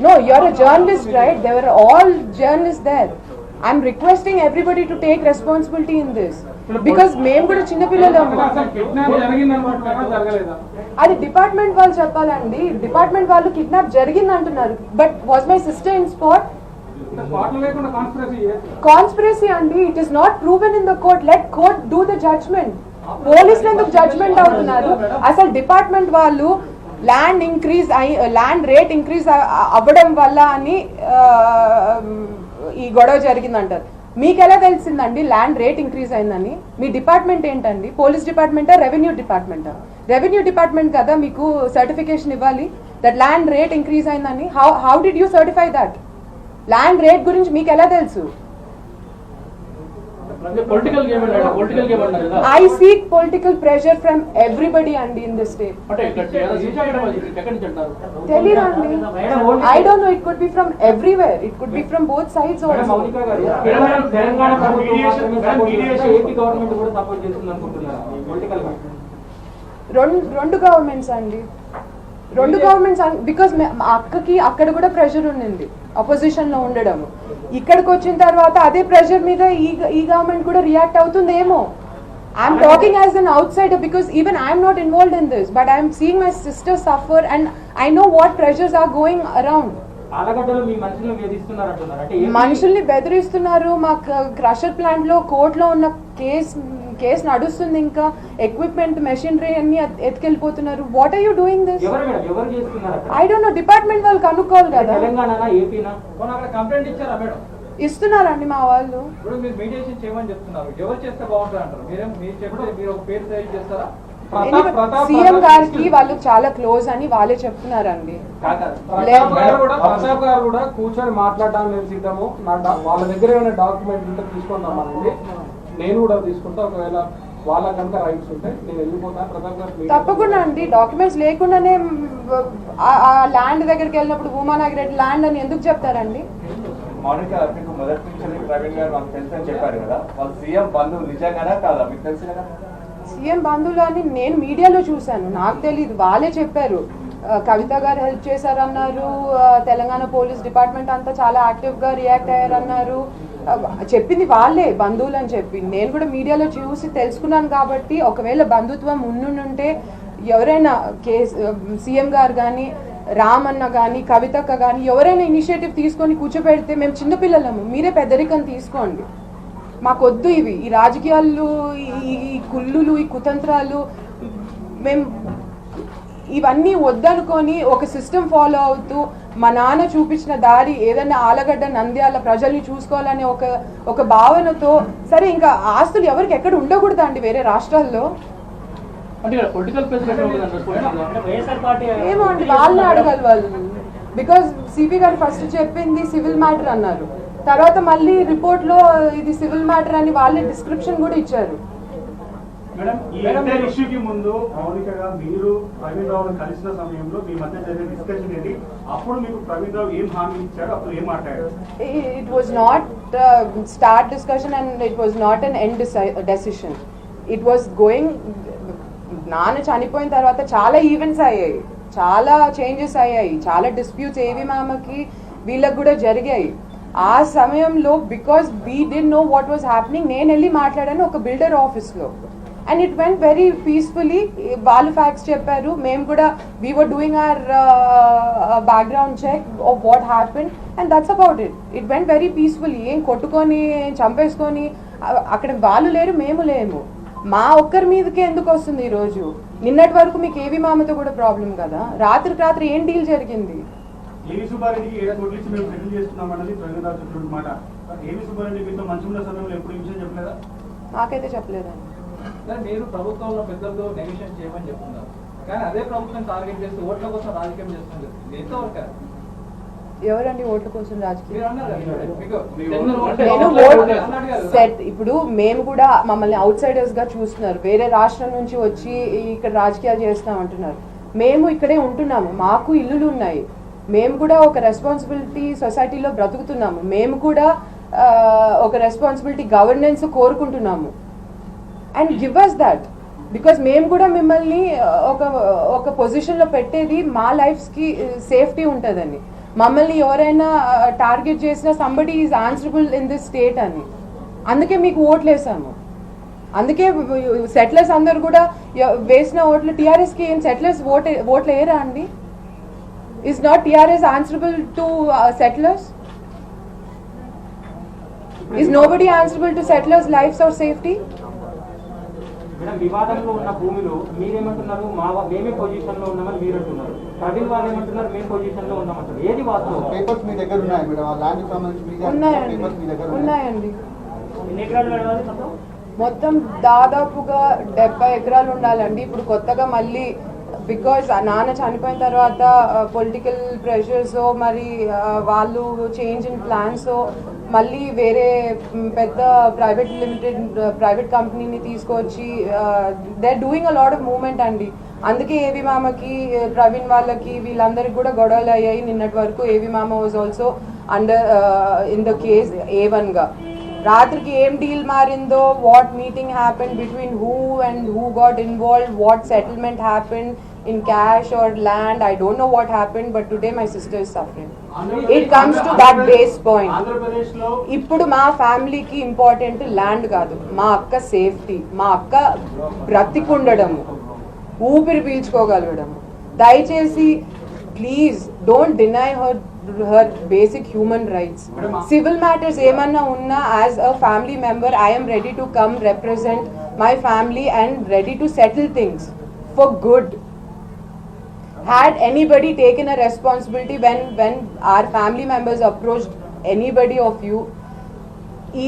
No, you're a journalist, right? There were all journalists there. I'm requesting everybody to take responsibility in this because మేము కూడా చిన్న పిల్లలు. అది డిపార్ట్మెంట్ వాళ్ళు చెప్పాలండి. డిపార్ట్మెంట్ వాళ్ళు కిడ్నాప్ జరిగింది అంటున్నారు, but was my sister in spot? Conspiracy అండి. It is not proven in the court. Let court do the judgement. పోలీసులు ఎందుకు జడ్జ్మెంట్ అవుతున్నారు? అసలు డిపార్ట్మెంట్ వాళ్ళు ల్యాండ్ రేట్ ఇంక్రీజ్ అవ్వడం వల్ల అని ఈ గొడవ జరిగిందంటారు. మీకు ఎలా తెలిసిందండి ల్యాండ్ రేట్ ఇంక్రీజ్ అయిందని? మీ డిపార్ట్మెంట్ ఏంటండి? పోలీస్ డిపార్ట్మెంటా, రెవెన్యూ డిపార్ట్మెంటా? రెవెన్యూ డిపార్ట్మెంట్ కదా మీకు సర్టిఫికేషన్ ఇవ్వాలి దట్ ల్యాండ్ రేట్ ఇంక్రీజ్ అయిందని. How did you certify that? Land rate గురించి మీకు ఎలా తెలుసు? I seek political pressure from everybody and in this state. Telirandi. I don't know. It could be from everywhere. It could be from both sides also. రెండు గవర్నమెంట్స్ అండి. రెండు గవర్నమెంట్స్ బికాస్ అక్కకి అక్కడ కూడా ప్రెషర్ ఉండింది అపోజిషన్ లో ఉండడం. ఇక్కడికి వచ్చిన తర్వాత అదే ప్రెషర్ మీద ఈ గవర్నమెంట్ కూడా రియాక్ట్ అవుతుందేమో. I'm talking as an outsider because even I'm not involved in this, but I'm seeing my sister suffer and I know what pressures are going around. మనుషుల్ని బెదిరిస్తున్నారు. మా క్రషర్ ప్లాంట్ లో కోర్టులో ఉన్న కేసు నడుస్తుంది. ఇంకా ఎక్విప్మెంట్, మెషినరీ అన్ని ఎత్తుకెళ్ళిపోతున్నారు. What are you doing this? I don't know. Department వాళ్ళు కనుక్కోవాలి కదా. ఇస్తున్నారండి మా వాళ్ళు. సీఎం గారికి వాళ్ళు చాలా క్లోజ్ అని వాళ్ళే చెప్తున్నారండి. ప్రతాప్ గారు కూడా కూర్చొని మాట్లాడడానికి సిద్ధము. వాళ్ళ దగ్గర ఏమైనా డాక్యుమెంట్ ఉంటే తీసుకుందామని నేను కూడా తీసుకుంటా. ఒకవేళ వాళ్ళ కనుక రైట్స్ ఉంటే నేను వెళ్ళిపోతాను. ప్రతాప్ గారు తప్పకుండా అండి. డాక్యుమెంట్స్ లేకుండానే ఆ ల్యాండ్ దగ్గరికి వెళ్ళినప్పుడు భూమానాగిరెడ్డి ల్యాండ్ అని ఎందుకు చెప్తారండి? మౌనిక, మీకు మొదటి నుంచి ప్రవీణ్ గారు మాకు తెలుసని చెప్పారు కదా, వాళ్ళు సీఎం బంధువులు నిజంగానే కాదా? మీకు తెలుసు కదా సీఎం బంధువులు అని. నేను మీడియాలో చూశాను, నాకు తెలియదు. వాళ్ళే చెప్పారు. కవిత గారు హెల్ప్ చేశారన్నారు. తెలంగాణ పోలీస్ డిపార్ట్మెంట్ అంతా చాలా యాక్టివ్గా రియాక్ట్ అయ్యారన్నారు. చెప్పింది వాళ్ళే బంధువులు అని చెప్పి. నేను కూడా మీడియాలో చూసి తెలుసుకున్నాను. కాబట్టి ఒకవేళ బంధుత్వం ఉండుంటే ఎవరైనా సీఎం గారు కానీ, రామన్న కానీ, కవితక్క కానీ ఎవరైనా ఇనిషియేటివ్ తీసుకొని కూర్చోబెడితే, మేము చిన్నపిల్లలము, మీరే పెద్దరికం తీసుకోండి, మాకొద్దు ఇవి, ఈ రాజకీయాలు, ఈ కుళ్ళులు, ఈ కుతంత్రాలు, మేము ఇవన్నీ వద్దనుకొని ఒక సిస్టమ్ ఫాలో అవుతూ మా నాన్న చూపించిన దారి ఏదైనా ఆలగడ్డ, నంద్యాల ప్రజల్ని చూసుకోవాలనే ఒక భావనతో, సరే ఇంకా ఆస్తులు ఎవరికి ఎక్కడ ఉండకూడదా అండి వేరే రాష్ట్రాల్లో? ఏమో అండి, వాళ్ళని అడగాలి వాళ్ళు. బికాజ్ సిపి గారు ఫస్ట్ చెప్పింది సివిల్ మ్యాటర్ అన్నారు. తర్వాత మళ్ళీ రిపోర్ట్లో ఇది సివిల్ మ్యాటర్ అని వాళ్ళే డిస్క్రిప్షన్ కూడా ఇచ్చారు. మేడం ఈ ఎంటైర్ ఇష్యూకి ముందు మౌనికగా మీరు ప్రవీణ్ రావును కలిసిన సమయంలో మీ మధ్య జరిగిన డిస్కషన్ ఏంటి? అప్పుడు మీకు ప్రవీణ్ రావు ఏం హామీ ఇచ్చారు, అప్పుడు ఏం మాట్లాడారు? It was not start discussion and it was not an end decision. It was going. నాన్న చనిపోయిన తర్వాత చాలా ఈవెంట్స్ అయ్యాయి, చాలా చేంజెస్ అయ్యాయి, చాలా డిస్ప్యూట్స్ ఏవి మామకి వీళ్ళకి కూడా జరిగాయి. ఆ సమయంలో because we did know what was happening, నేను వెళ్ళి మాట్లాడాను ఒక బిల్డర్ ఆఫీస్లో. And it went very peacefully. వాళ్ళు ఫ్యాక్ట్స్ చెప్పారు, మేము కూడా we were doing our background check of what happen and that's about it. It went very peacefully. ఏం కొట్టుకొని చంపేసుకొని అక్కడ వాళ్ళు లేరు, మేము లేము. మా ఒక్కరి మీదకే ఎందుకు వస్తుంది ఈరోజు? నిన్నటి వరకు మీకు ఏవి మామతో కూడా ప్రాబ్లం కదా. రాత్రికి రాత్రి ఏం డీల్ జరిగింది? ఏవి సుబ్బారెడ్డికి 7 కోట్లు ఇచ్చి మేము సెటిల్ చేస్తున్నాం అన్నది ప్రవీణ్ రావు చెప్పిన మాట. ఏవి సుబ్బారెడ్డి మీతో మంచి ఉన్న సమయంలో ఎప్పుడు ఈ విషయం చెప్పలేదా? నాకైతే చెప్పలేదండి. మీరు ప్రభుత్వంలో పెద్దలతో నెగోషియేట్ చేయమని చెప్తున్నారు, కానీ అదే ప్రభుత్వం టార్గెట్ చేస్తూ ఓట్ల కోసం రాజకీయం చేస్తుంది. ఎంతవరకు ఎవరండి ఓట్ల కోసం రాజకీయం? మీరు అన్నారు కదా, మీకు నేను ఓట్ సెట్. ఇప్పుడు మేము కూడా మమ్మల్ని అవుట్ సైడర్స్ గా చూస్తున్నారు. వేరే రాష్ట్రం నుంచి వచ్చి ఇక్కడ రాజకీయాలు చేస్తాం అంటున్నారు. మేము ఇక్కడే ఉంటున్నాము, మాకు ఇల్లులు ఉన్నాయి, మేము కూడా ఒక రెస్పాన్సిబిలిటీ సొసైటీలో బ్రతుకుతున్నాము, మేము కూడా ఒక రెస్పాన్సిబిలిటీ గవర్నెన్స్ కోరుకుంటున్నాము. And give us that, because మేము కూడా మిమ్మల్ని ఒక పొజిషన్లో పెట్టేది మా లైఫ్స్కి సేఫ్టీ ఉంటుందని. మమ్మల్ని ఎవరైనా టార్గెట్ చేసినా somebody is answerable in this state అని. అందుకే మీకు ఓట్లు వేసాము. అందుకే సెటిలర్స్ అందరు కూడా వేసిన ఓట్లు టీఆర్ఎస్కి ఏం సెటిలర్స్ ఓట్లు వేయరా అండి? Is not TRS answerable to settlers? Is nobody answerable to settlers' lives or safety? Madam, వివాదంలో ఉన్న భూమిలో మీరేమంటున్నారు? మేమే పొజిషన్ లో ఉన్నామని మీరు అంటున్నారు. ప్రవీణ్ వాళ్ళు ఏమంటున్నారు? మేము పొజిషన్ లో ఉన్నామంటారు. ఏది వాస్తవం? పేపర్స్ మీ దగ్గర ఉన్నాయి మేడం, ఆ ల్యాండ్ సంబంధించి ఉన్నాయండి, పేపర్స్ మీ దగ్గర ఉన్నాయండి. ఎన్ని ఎకరాలు మేడం అది మొత్తం? మొత్తం దాదాపుగా 70 ఎకరాలు ఉండాలండి. ఇప్పుడు కొత్తగా మళ్ళీ బికాజ్ నాన్న చనిపోయిన తర్వాత పొలిటికల్ ప్రెషర్స్ మరి వాళ్ళు చేంజ్ ఇన్ ప్లాన్స్ మళ్ళీ వేరే పెద్ద ప్రైవేట్ కంపెనీని తీసుకొచ్చి they are doing a lot of movement అండి. అందుకే ఏవి మామకి ప్రవీణ్ వాళ్ళకి వీళ్ళందరికీ కూడా గొడవలు అయ్యాయి. నిన్నటి వరకు ఏవి మామ was also under in the case A1గా. రాత్రికి ఏం డీల్ మారిందో, what meeting happen between who and who got involved, what settlement happen in cash or land, I don't know what happened, but today my sister is suffering. It comes to that base point. Andhra Pradesh లో ఇప్పుడు మా ఫ్యామిలీకి ఇంపార్టెంట్ ల్యాండ్ కాదు, మా అక్క సేఫ్టీ, మా అక్క బ్రతికుండడము, ఊపిరి పీల్చుకోగలగడము. దయచేసి please don't deny her basic human rights. Civil matters ఏమన్నా ఉన్నా as a family member I am ready to come represent my family and ready to settle things for good. Had anybody taken a responsibility when our family members approached anybody of you,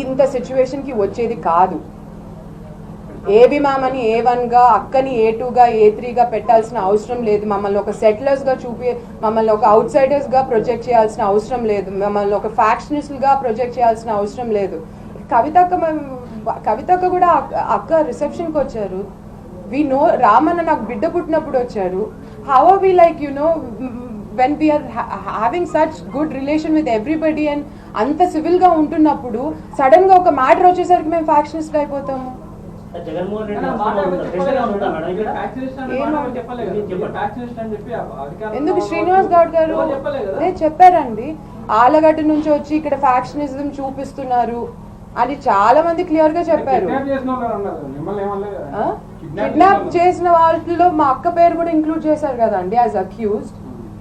ఇంత సిచ్యువేషన్కి వచ్చేది కాదు. ఏబి మామని A1గా, అక్కని A2గా, A3గా పెట్టాల్సిన అవసరం లేదు. మమ్మల్ని ఒక సెటిలర్స్గా మమ్మల్ని ఒక అవుట్ సైడర్స్గా ప్రొజెక్ట్ చేయాల్సిన అవసరం లేదు. మమ్మల్ని ఒక ఫ్యాక్షనిస్ట్గా ప్రొజెక్ట్ చేయాల్సిన అవసరం లేదు. కవితక్క కూడా అక్క రిసెప్షన్కి వచ్చారు. వి నో, రామన్న నాకు బిడ్డ పుట్టినప్పుడు వచ్చారు. How are we like when we are having such good relation with everybody and అంత సివిల్గా ఉంటున్నప్పుడు సడన్ గా ఒక మ్యాటర్ వచ్చేసరికి మేము ఫ్యాక్షనిస్ట్ అయిపోతాము. జగన్మోహన్ రెడ్డి ఎందుకు శ్రీనివాస్ గౌడ్ గారు చెప్పారండి, ఆలగడ్డ నుంచి వచ్చి ఇక్కడ ఫ్యాక్షనిజం చూపిస్తున్నారు అని చాలా మంది క్లియర్ గా చెప్పారు. కిడ్నాప్ చేసిన వాళ్ళలో మా అక్క పేరు కూడా ఇంక్లూడ్ చేశారు కదండి యాజ్ అక్యూజ్డ్.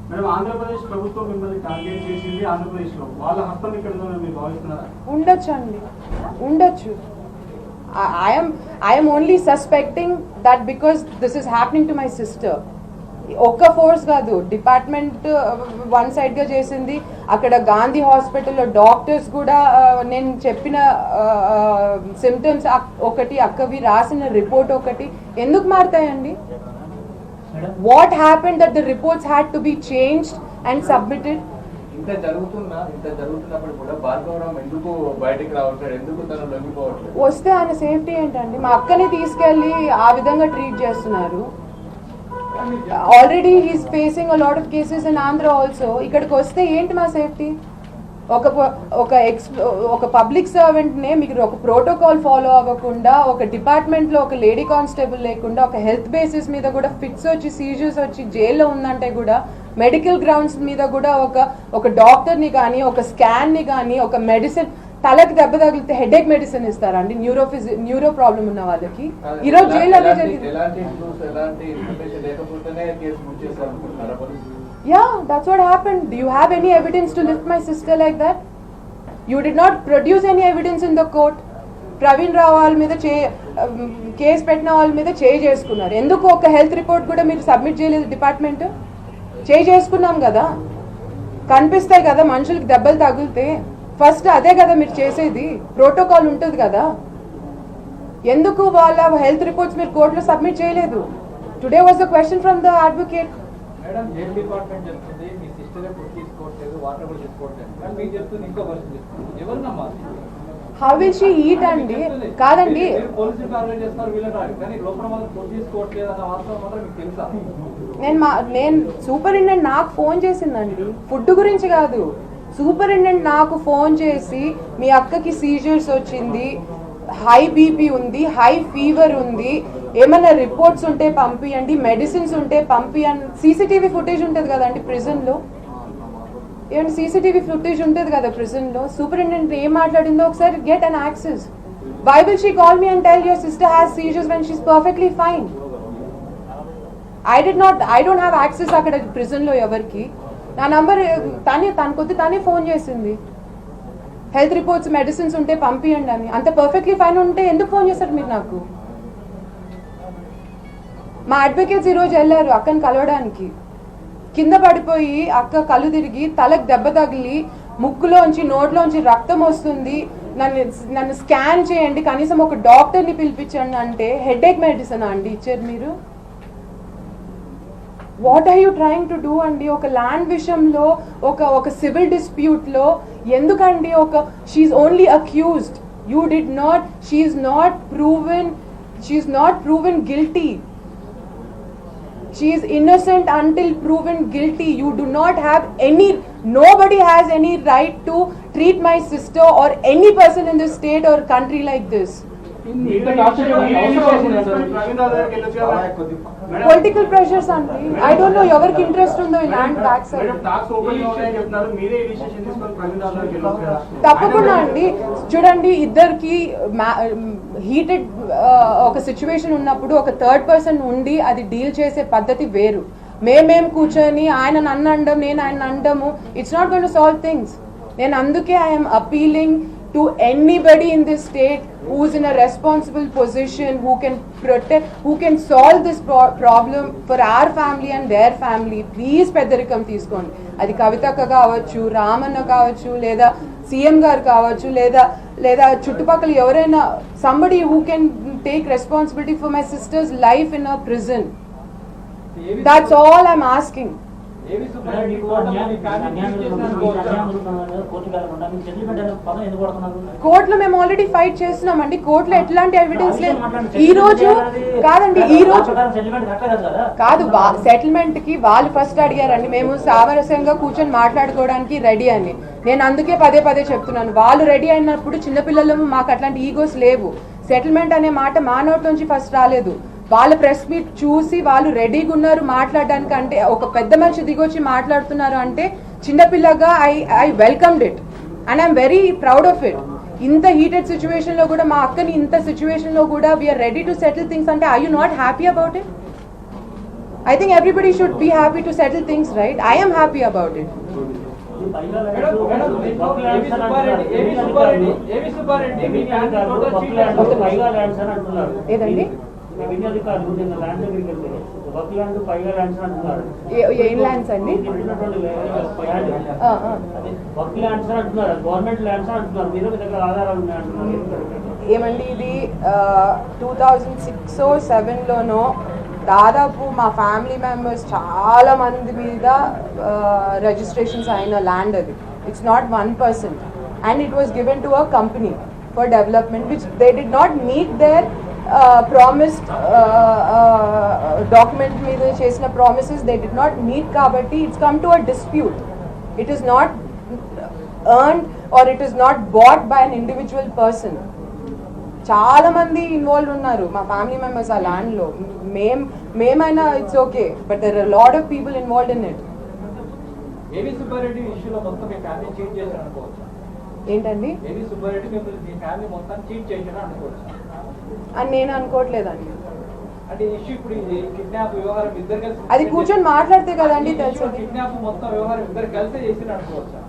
మేడం, ఆంధ్రప్రదేశ్ ప్రభుత్వం మిమ్మల్ని టార్గెట్ చేసింది ఆంధ్రప్రదేశ్ లో, వాళ్ళ హస్తం ఇక్కడ ఉందని మీరు భావిస్తున్నారా? ఉండొచ్చు అండి, ఉండొచ్చు. I am only suspecting that because this is happening to my sister. ఒక్క ఫోర్స్ కాదు, డిపార్ట్మెంట్ వన్ సైడ్ గా చేసింది. అక్కడ గాంధీ హాస్పిటల్లో డాక్టర్స్ కూడా నేను చెప్పిన సిమ్టమ్స్ ఒకటి, అక్కవి రాసిన రిపోర్ట్ ఒకటి. ఎందుకు మారుతాయండి? What happened that the reports had to be changed and submitted? ఇంత జరుగుతున్నప్పుడు కూడా భార్గవరావు ఎందుకు బయటికి రావట్లేదు, ఎందుకు తను లొంగిపోవట్లేదు? వస్తే ఆయన సేఫ్టీ ఏంటండి? మా అక్కని తీసుకెళ్ళి ఆ విధంగా ట్రీట్ చేస్తున్నారు. Already he's facing a lot of cases in Andhra also. ఇక్కడికి వస్తే ఏంటి మా సేఫ్టీ? ఒక పబ్లిక్ సర్వెంట్ నే మీకు ఒక ప్రోటోకాల్ ఫాలో అవ్వకుండా, ఒక డిపార్ట్మెంట్ లో ఒక లేడీ కానిస్టేబుల్ లేకుండా, ఒక హెల్త్ బేసిస్ మీద కూడా ఫిట్స్ వచ్చి సీజర్స్ వచ్చి జైల్లో ఉందంటే కూడా, మెడికల్ గ్రౌండ్స్ మీద కూడా ఒక డాక్టర్ ని కానీ, ఒక స్కాన్ ని కానీ, ఒక మెడిసిన్, తలకి దెబ్బ తగిలితే హెడేక్ మెడిసిన్ ఇస్తారా అండి న్యూరో ప్రాబ్లం ఉన్న వాళ్ళకి? ఈరోజు జైల్లో అదే జరిగింది. Yeah, that's what happened. Do you have any evidence to lift my sister like that? You did not produce any evidence in the court. Praveen Rao వాళ్ళ మీద కేసు పెట్టిన వాళ్ళ మీద చేసుకున్నారు. ఎందుకు ఒక హెల్త్ రిపోర్ట్ కూడా మీరు సబ్మిట్ చేయలేదు? డిపార్ట్మెంట్ చేసుకున్నాం కదా, కనిపిస్తాయి కదా మనుషులకి దెబ్బలు తగిలితే. ఫస్ట్ అదే కదా మీరు చేసేది, ప్రోటోకాల్ ఉంటుంది కదా. ఎందుకు వాళ్ళ హెల్త్ రిపోర్ట్స్ మీరు కోర్టులో సబ్మిట్ చేయలేదు? Today was the question from the advocate. Madam, health department చెప్తుంది మీ సిస్టర్ ఫుడ్ తీసుకోవట్లేదు, వాటర్ కూడా తీసుకోవట్లేదు, కానీ మీరు చెప్తుంది ఇంకో క్వశ్చన్ చెప్తుంది. ఎవరు నమ్మాలి? హౌ విల్ షీ ఈట్ అండి? కాదండి, పోలీసులు ఆర్గనైజ్ చేస్తారు వీళ్ళని, కానీ లోపల మాత్రం ఫుడ్ తీసుకోవట్లేదు అన్న వాస్తవం మాత్రం మీకు తెలుసా? నేను సూపరింటెండెంట్ నాకు ఫోన్ చేసిందండి, ఫుడ్ గురించి కాదు. సూపరింటెండెంట్ నాకు ఫోన్ చేసి మీ అక్కకి సీజర్స్ వచ్చింది, హై బీపీ ఉంది, హై ఫీవర్ ఉంది, ఏమైనా రిపోర్ట్స్ ఉంటే పంపియండి, మెడిసిన్స్ ఉంటే పంపియండి. సీసీటీవీ ఫుటేజ్ ఉంటుంది కదండి ప్రిజన్లో, ఏమంటే సీసీటీవీ ఫుటేజ్ ఉంటుంది కదా ప్రిజన్లో. సూపరింటెండెంట్ ఏం మాట్లాడిందో ఒకసారి get an access. Why will she call me and tell your sister has seizures when she's perfectly fine? I don't have access అక్కడ ప్రిజన్లో ఎవరికి. నా నంబర్ తనే ఫోన్ చేసింది, హెల్త్ రిపోర్ట్స్ మెడిసిన్స్ ఉంటే పంపియండి అని. అంత పర్ఫెక్ట్లీ ఫైన్ ఉంటే ఎందుకు ఫోన్ చేస్తారు మీరు నాకు? మా అడ్వకేట్స్ ఈరోజు వెళ్ళారు అక్కని కలవడానికి. కింద పడిపోయి అక్క కళ్ళు తిరిగి తలకు దెబ్బ తగిలి ముక్కులోంచి నోట్లోంచి రక్తం వస్తుంది, నన్ను స్కాన్ చేయండి, కనీసం ఒక డాక్టర్ని పిలిపించండి అంటే హెడేక్ మెడిసిన్ అండి ఇచ్చారు మీరు? What are you trying to do అండి? ఒక ల్యాండ్ విషయంలో, ఒక సివిల్ డిస్ప్యూట్ లో ఎందుకండి? She's only accused, you did not, she's not proven guilty. She is innocent until proven guilty. You do not have nobody has any right to treat my sister or any person in this state or country like this. Political pressures అండి. I don't know ఎవరికి ఇంట్రెస్ట్ ఉందో ఈ ల్యాండ్ బ్యాక్ సైడ్. తప్పకుండా అండి. చూడండి, ఇద్దరికి హీటెడ్ ఒక సిచ్యువేషన్ ఉన్నప్పుడు ఒక థర్డ్ పర్సన్ ఉండి అది డీల్ చేసే పద్ధతి వేరు. మేమేం కూర్చొని ఆయన నన్ను అండం, నేను ఆయన అండము, it's not going to solve things. నేను అందుకే I'm appealing to anybody in this state who's in a responsible position, who can protect, who can solve this problem for our family and their family. Please పెద్దరికం తీసుకోండి. అది కవితక్క కావచ్చు, రామన్న కావచ్చు, లేదా సీఎం గారు కావచ్చు, లేదా చుట్టుపక్కల ఎవరైనా, somebody who can take responsibility for my sister's life in a prison. That's all I'm asking. కోర్టులో మేము ఆల్రెడీ ఫైట్ చేస్తున్నామండి. కోర్టులో ఎట్లాంటి ఎవిడెన్స్ లేదు. ఈ రోజు కాదు, సెటిల్మెంట్ కి వాళ్ళు ఫస్ట్ అడిగారండి, మేము సామరస్యంగా కూర్చొని మాట్లాడుకోవడానికి రెడీ అని. నేను అందుకే పదే చెప్తున్నాను, వాళ్ళు రెడీ అయినప్పుడు చిన్నపిల్లలు మాకు అట్లాంటి ఈగోస్ లేవు. సెటిల్మెంట్ అనే మాట మా నోట్ నుంచి ఫస్ట్ రాలేదు. వాళ్ళ ప్రెస్ మీట్ చూసి వాళ్ళు రెడీగా ఉన్నారు మాట్లాడడానికి. అంటే ఒక పెద్ద మనిషి దిగొచ్చి మాట్లాడుతున్నారు అంటే చిన్నపిల్లగా I welcomed it and I'm very proud of it. ఇంత హీటెడ్ సిచ్యువేషన్ లో కూడా మా అక్కని ఇంత సిచ్యువేషన్ లో కూడా we're ready to settle things అంటే I you not happy about it? I think everybody should be happy to settle things, right? I am happy about it. ఏదండి ఏం ల్యాండ్స్ అండి? ఏమండి, ఇది 2006-07లోనో దాదాపు మా ఫ్యామిలీ మెంబర్స్ చాలా మంది మీద రిజిస్ట్రేషన్స్ అయిన ల్యాండ్ అది. It's not 1%. And it was given to a company for development which they did not meet their promised document మీద చేసిన promises they did not meet. కాబట్టి it's come to a dispute. It is not earned or it is not bought by an individual person. చాలా మంది ఇన్వాల్వ్ ఉన్నారు మా ఫ్యామిలీ మెంబర్స్ ఆ ల్యాండ్ లో. మేమైనా it's okay, but there are lot of people involved in it. AV Subba Reddy ఇష్యూలో మొత్తం మీ ఫ్యామిలీ చీట్ చేశారు అనుకోవచ్చు. ఏంటండి ఏవి సుబ్బారెడ్డి మిమ్మల్ని మీ ఫ్యామిలీ మొత్తం చీట్ చేశారు అనుకోవచ్చు అని నేను అనుకోవట్లేదండి. అంటే ఇష్యూ ఇప్పుడు ఇది కిడ్నాప్ వ్యవహారం ఇద్దరు కలిసి అది కూర్చొని మాట్లాడితే కదండి తెలిసేది. కిడ్నాప్ మొత్తం వ్యవహారం ఇద్దరు కలిసి చేసిన అనుకోవచ్చు.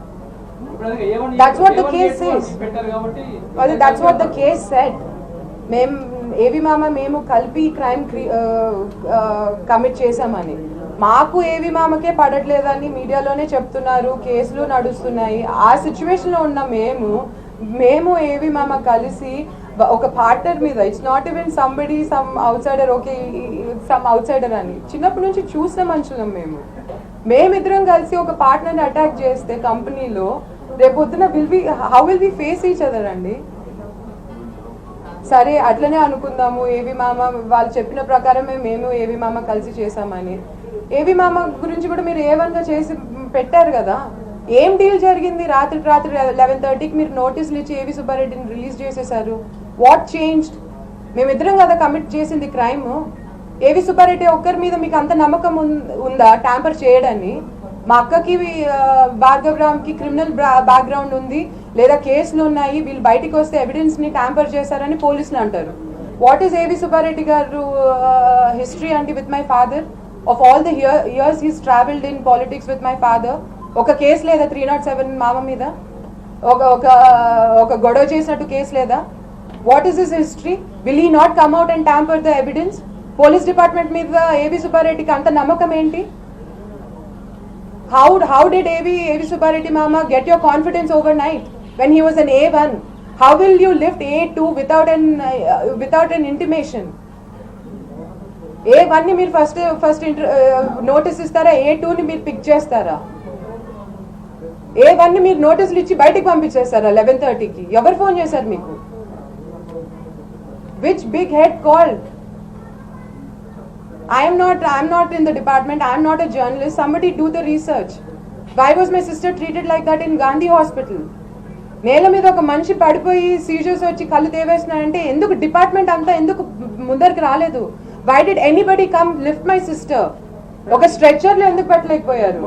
That's what the case says. That's what the case said. ఏవి మామ మేము కలిపి క్రైమ్ కమిట్ చేశామని. మాకు ఏవి మామకే పడట్లేదని మీడియాలోనే చెప్తున్నారు, కేసులు నడుస్తున్నాయి. ఆ సిచ్యువేషన్లో ఉన్న మేము ఏవి మామ కలిసి ఒక పార్ట్నర్ మీద, it's not even somebody some outsider, okay some outsider అని చిన్నప్పటి నుంచి చూసిన మనుషులం మేమిద్దరం కలిసి ఒక పార్ట్నర్ని అటాక్ చేస్తే కంపెనీలో రేపొద్దున how will we face each other అండి. సరే అట్లనే అనుకుందాము, ఏవి మామ వాళ్ళు చెప్పిన ప్రకారమే మేము ఏవి మామ కలిసి చేసామని. ఏవి మామ గురించి కూడా మీరు ఏవన్గా చేసి పెట్టారు కదా. ఏం డీల్ జరిగింది? రాత్రి 11:30కి మీరు నోటీసులు ఇచ్చి ఏవి సుబ్బారెడ్డిని రిలీజ్ చేసేసారు. What changed? మేమిద్దరం కదా కమిట్ చేసింది క్రైమ్. ఏవి సుబ్బారెడ్డి ఒక్కరి మీద మీకు అంత నమ్మకం ఉందా ట్యాంపర్ చేయడాన్ని? మా అక్కకి భార్గవ్ రామ్కి క్రిమినల్ బ్యాక్గ్రౌండ్ ఉంది, లేదా కేసులు ఉన్నాయి, వీళ్ళు బయటికి వస్తే ఎవిడెన్స్ని ట్యాంపర్ చేశారని పోలీసులు అంటారు. వాట్ ఈస్ ఏవి సుబ్బారెడ్డి గారు హిస్టరీ అండి with my father? Of all the years he's travelled in politics with my father. ఒక కేసు లేదా 307 మామ మీద? ఒక గొడవ చేసినట్టు కేసు లేదా? What is his history? Will he not come out and tamper the evidence? Police department మీద ఏవి సుబ్బారెడ్డికి అంత నమ్మకం ఏంటి? How did AV Subbareddy Mama get your confidence overnight when he was an A1? How will you lift A2 without an intimation? A1 ni meer first notice istara, A2 ni meer pick chestara. A1 ni meer notice lichi bayatiki pampichestara 11:30 ki. Evaru phone chesaru meeku? Which big head called? I'm not in the department. I'm not a journalist. Somebody do the research. Why was my sister treated like that in Gandhi Hospital? నేల మీద ఒక మనిషి పడిపోయి సీజర్స్ వచ్చి కళ్ళు తేవేస్తున్నాడంటే ఎందుకు డిపార్ట్మెంట్ అంతా ఎందుకు ముందరికి రాలేదు? Why did anybody come lift my sister? ఒక స్ట్రెచర్ లో ఎందుకు పెట్టలేకపోయారు?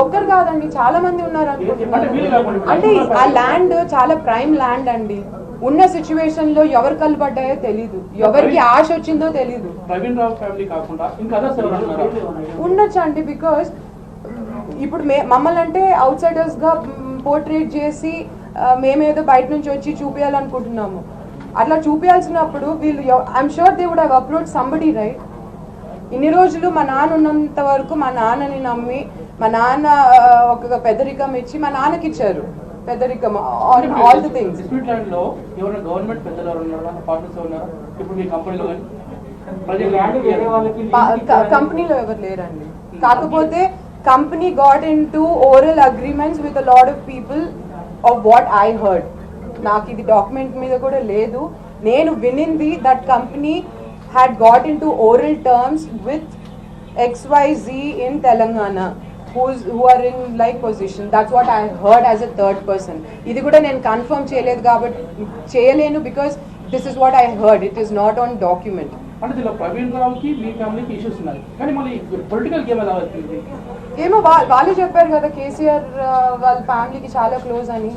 ఒక్కరు కాదండి, చాలా మంది ఉన్నారు అనుకుంటున్నారు. అంటే ఆ ల్యాండ్ చాలా ప్రైమ్ ల్యాండ్ అండి. ఉన్న సిచ్యువేషన్ లో ఎవరు కలపడ్డాయో తెలీదు, ఎవరికి ఆశ వచ్చిందో తెలీదు. ఉండొచ్చు అండి, బికాస్ ఇప్పుడు మమ్మల్ని అంటే అవుట్ సైడర్స్ గా పోర్ట్రేట్ చేసి మేమేదో బయట నుంచి వచ్చి చూపించాలనుకుంటున్నాము. అట్లా చూపించాల్సినప్పుడు వీళ్ళు I'm sure they would have approach somebody, right? ఇన్ని రోజులు మా నాన్న ఉన్నంత వరకు మా నాన్నని నమ్మి, మా నాన్న ఒక పెద్దరికం ఇచ్చి మా నాన్నకి ఇచ్చారు పెద్దరికం, ఆల్ ది థింగ్స్. కంపెనీలో ఎవరు లేరండి. కాకపోతే company got in to oral agreements with a lot of people of what I heard. నాకు ఇది డాక్యుమెంట్ మీద కూడా లేదు, నేను వినింది that company had got in to oral terms with XYZ in Telangana who are in like position. That's what I heard as a third person. ఇది కూడా నేను కన్ఫర్మ్ చేయలేదు కాబట్టి చేయలేను, because this is what I heard. It is not on document. అంటే దీనిలో ప్రవీణ్ రావుకి మీ ఫ్యామిలీకి ఇష్యూస్ ఉన్నాయి, కానీ మళ్ళీ పొలిటికల్ గేమ్ ఎలా అవుతుంది? ఏమో వాళ్ళే చెప్పారు కదా కేసీఆర్ వాళ్ళ ఫ్యామిలీకి చాలా క్లోజ్ అని.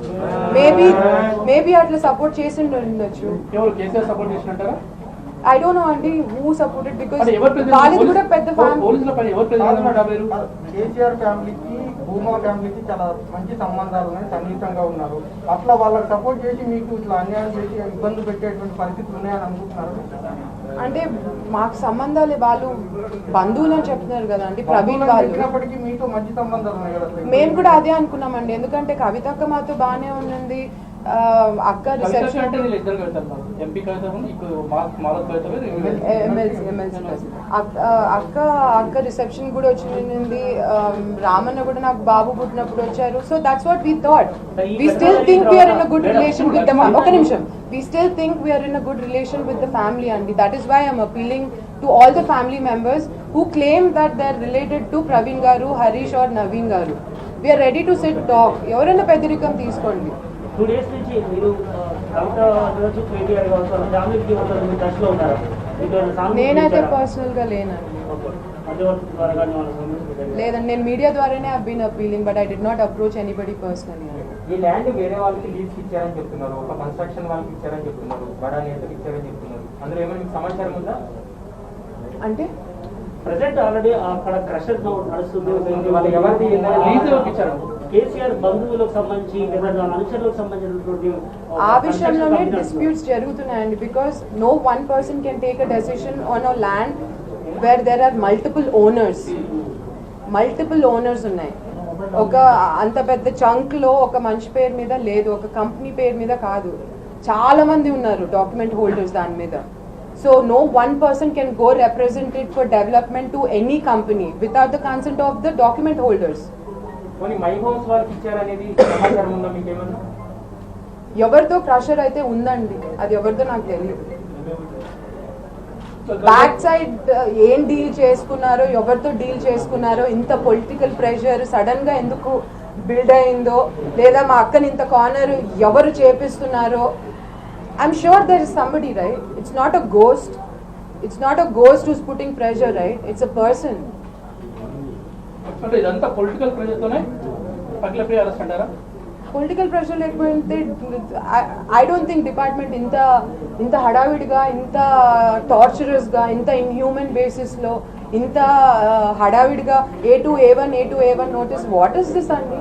మేబీ అట్లా సపోర్ట్ చేసి ఉండొచ్చు. ఎవరు కేసీఆర్ సపోర్ట్ చేసినట్టారా? I don't know అండి who supported, because వాళ్ళది కూడా పెద్ద ఫ్యామిలీ. కేసీఆర్ ఫ్యామిలీకి భూమా ఫ్యామిలీకి చాలా మంచి సంబంధాలు ఉన్నాయి, సన్నిహితంగా ఉన్నారు. అట్లా వాళ్ళకి సపోర్ట్ చేసి మీకు ఇట్లా అన్యాయం చేసి ఇబ్బంది పెట్టేటువంటి పరిస్థితులు ఉన్నాయని అనుకుంటున్నారు? అంటే మాకు సంబంధాలే, వాళ్ళు బంధువులు అని చెప్తున్నారు కదా అండి ప్రవీణ్ వాళ్ళు. మీతో మంచి సంబంధాలు ఉన్నాయి కదా. మేము కూడా అదే అనుకున్నామండి, ఎందుకంటే కవితక్క మాతో బాగానే ఉన్నది, అక్క రిసెప్షన్ ఇద్దరు కడతారు ఎంపీ కడతారు ఇప్పుడు మాలో కడతారు ఎమ్మెల్సీ అక్క రిసెప్షన్ కూడా వచ్చింది. రామన్న కూడా నాకు బాబు పుట్టినప్పుడు వచ్చారు. So that's what we thought. We still think we're in a good relation with the ఒక నిమిషం we still think we are in a good relation with the family, and that is why I am appealing to all the family members who claim that they are related to Praveen garu, Harish or Naveen garu. We are ready to sit talk. ఎవరైనా పెద్దరికం తీసుకోండి. 2 days నుంచి మీరు కేటీఆర్ కావచ్చు ఫ్యామిలీకి మీ టచ్లో ఉన్నారా? నేనైతే పర్సనల్ గా లేనండి. లేదండి, నేను మీడియా ద్వారానే I been appealing, but I did not approach anybody personally. ఈ ల్యాండ్ వేరే వాళ్ళకి లీజ్ ఇచ్చారని చెప్తున్నారు, ఒక కన్స్ట్రక్షన్ వాళ్ళకి ఇచ్చారని చెప్తున్నారు, బడా నేతకి ఇచ్చారని చెప్తున్నారు. అందులో ఏమైనా మీకు సమాచారం ఉందా? అంటే ప్రెసెంట్ ఆల్రెడీ అక్కడ క్రషర్ నడుస్తుంది. వాళ్ళు ఎవరిది లీజ్ ఇచ్చారు? కేసీఆర్ బంధువులకు సంబంధించి లేదా అనుచరులకు సంబంధించినటువంటి ఆ విషయంలోనే డిస్ప్యూట్స్ జరుగుతున్నాయండి. Because no one person can take a decision on a land where there are multiple owners ఉన్నాయి. ఒక అంత పెద్ద చంక్ లో ఒక మనిషి పేరు మీద లేదు, ఒక కంపెనీ పేరు మీద కాదు, చాలా మంది ఉన్నారు డాక్యుమెంట్ హోల్డర్స్ దాని మీద. So no one person can go represented for development to any company without the consent of the document holders. My house వాళ్ళకి ఇచ్చారనేది సమాచారం ఉందా మీకు ఏమన్నా? ఎవరితో ప్రెషర్ అయితే ఉందండి, అది ఎవరితో నాకు తెలియదు. బ్యాక్ సైడ్ ఏం డీల్ చేసుకున్నారో, ఎవరితో డీల్ చేసుకున్నారో, ఇంత పొలిటికల్ ప్రెషర్ సడన్ గా ఎందుకు బిల్డ్ అయిందో, లేదా మా అక్కని ఇంత కార్నర్ ఎవరు చేపిస్తున్నారో, I'm sure there is somebody, right? It's not a ghost who's putting pressure, right? It's a person. అంటే ఇదంతా పొలిటికల్ ప్రెషర్తోనే పగిలిపోయి అరెస్ట్ అంటారా? పొలిటికల్ ప్రెషర్ లేకపోతే ఐ డోంట్ థింక్ డిపార్ట్మెంట్ ఇంత హడావిడిగా, ఇంత టార్చరస్గా, ఇంత ఇన్హ్యూమన్ బేసిస్లో, ఇంత హడావిడిగా A2 A1 notice. What is this అండి?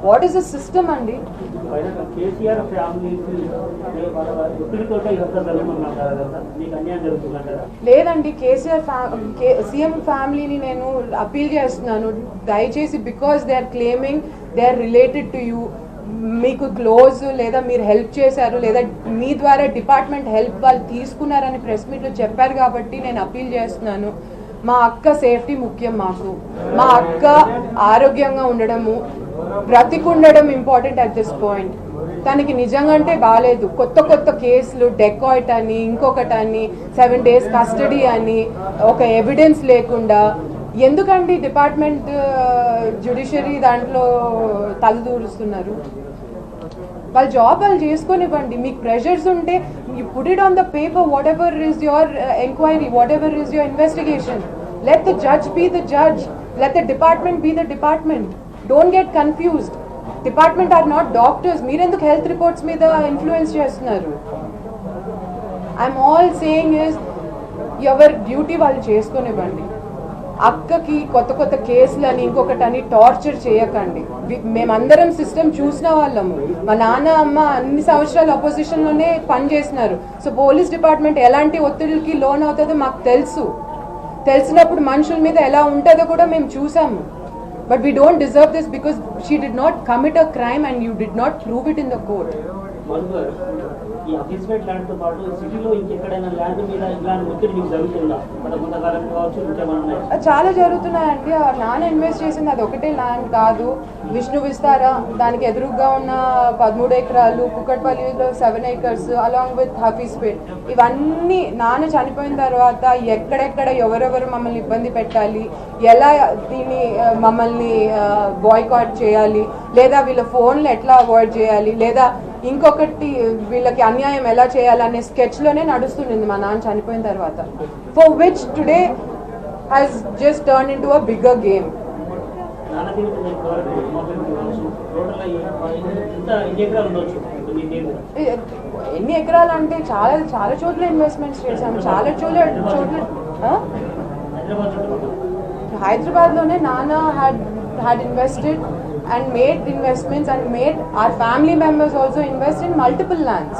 వాట్ ఈస్ ద సిస్టమ్ అండి? కేసీఆర్ లేదండి, కేసీఆర్ సీఎం ఫ్యామిలీని నేను అపీల్ చేస్తున్నాను, దయచేసి, because they are claiming they are related to you, మీకు క్లోజ్, లేదా మీరు హెల్ప్ చేశారు, లేదా మీ ద్వారా డిపార్ట్మెంట్ హెల్ప్ వాళ్ళు తీసుకున్నారని ప్రెస్ మీట్లో చెప్పారు కాబట్టి నేను అపీల్ చేస్తున్నాను. మా అక్క సేఫ్టీ ముఖ్యం మాకు. మా అక్క ఆరోగ్యంగా ఉండడము, బ్రతికుండడం ఇంపార్టెంట్ అట్ దిస్ పాయింట్. తనకి నిజంగా అంటే బాగాలేదు. కొత్త కేసులు, డెకాయిట్ అని, ఇంకొకటని, 7 days కస్టడీ అని, ఒక ఎవిడెన్స్ లేకుండా ఎందుకండి డిపార్ట్మెంట్ జ్యుడిషియరీ దాంట్లో తలదూరుస్తున్నారు? వాళ్ళ జాబ్ వాళ్ళు చేసుకొనివ్వండి. మీకు ప్రెషర్స్ ఉంటే you put it on the paper, whatever is your enquiry, whatever is your investigation. Let the judge be the judge, let the department be the department. Don't get confused. Department are not doctors. మీరెందుకు హెల్త్ రిపోర్ట్స్ మీద ఇన్ఫ్లుయెన్స్ చేస్తున్నారు? ఐఎమ్ ఆల్ సేయింగ్ ఇస్ ఎవరి డ్యూటీ వాళ్ళు చేసుకొనివ్వండి. అక్కకి కొత్త కేసులని, ఇంకొకటని టార్చర్ చేయకండి. మేమందరం సిస్టమ్ చూసిన వాళ్ళము. మా నాన్న అమ్మ అన్ని సంవత్సరాలు అపోజిషన్లోనే పనిచేసినారు. సో పోలీస్ డిపార్ట్మెంట్ ఎలాంటి ఒత్తిడికి లోన్ అవుతుందో మాకు తెలిసినప్పుడు మనుషుల మీద ఎలా ఉంటుందో కూడా మేము చూసాము. But we don't deserve this because she did not commit a crime and you did not prove it in the court. ఈ అఫీస్మెంట్ ల్యాండ్ తో పాటు సిటీలో ఇంకెక్కడైనా ల్యాండ్ మీద ఇలాంటి ఒత్తిడి మీకు జరుగుతుందా? కొంతకాలం కావచ్చు, ఇంకేమన్నా చాలా జరుగుతున్నాయండి. నాన్న ఇన్వెస్ట్ చేసింది అది ఒకటే ల్యాండ్ కాదు. విష్ణు విస్తారా, దానికి ఎదురుగా ఉన్న 13 ఎకరాలు, కుకట్పల్లిలో 7 acres, అలాంగ్ విత్ హఫీస్పేట్, ఇవన్నీ నాన్న చనిపోయిన తర్వాత ఎక్కడెక్కడ ఎవరెవరు మమ్మల్ని ఇబ్బంది పెట్టాలి, ఎలా దీన్ని మమ్మల్ని బాయ్కాట్ చేయాలి, లేదా వీళ్ళ ఫోన్లు ఎట్లా అవాయిడ్ చేయాలి, లేదా ఇంకొకటి వీళ్ళకి అన్యాయం ఎలా చేయాలనే స్కెచ్లోనే నడుస్తుండింది మా నాన్న చనిపోయిన తర్వాత. For which today has just turn in to a bigger game. ఎన్ని ఎకరాలు అంటే చాలా చోట్ల ఇన్వెస్ట్మెంట్స్ చేశాము, చాలా చోట్ల హైదరాబాద్లోనే నాన్న had invested and made investments and made our family members also invest in multiple lands.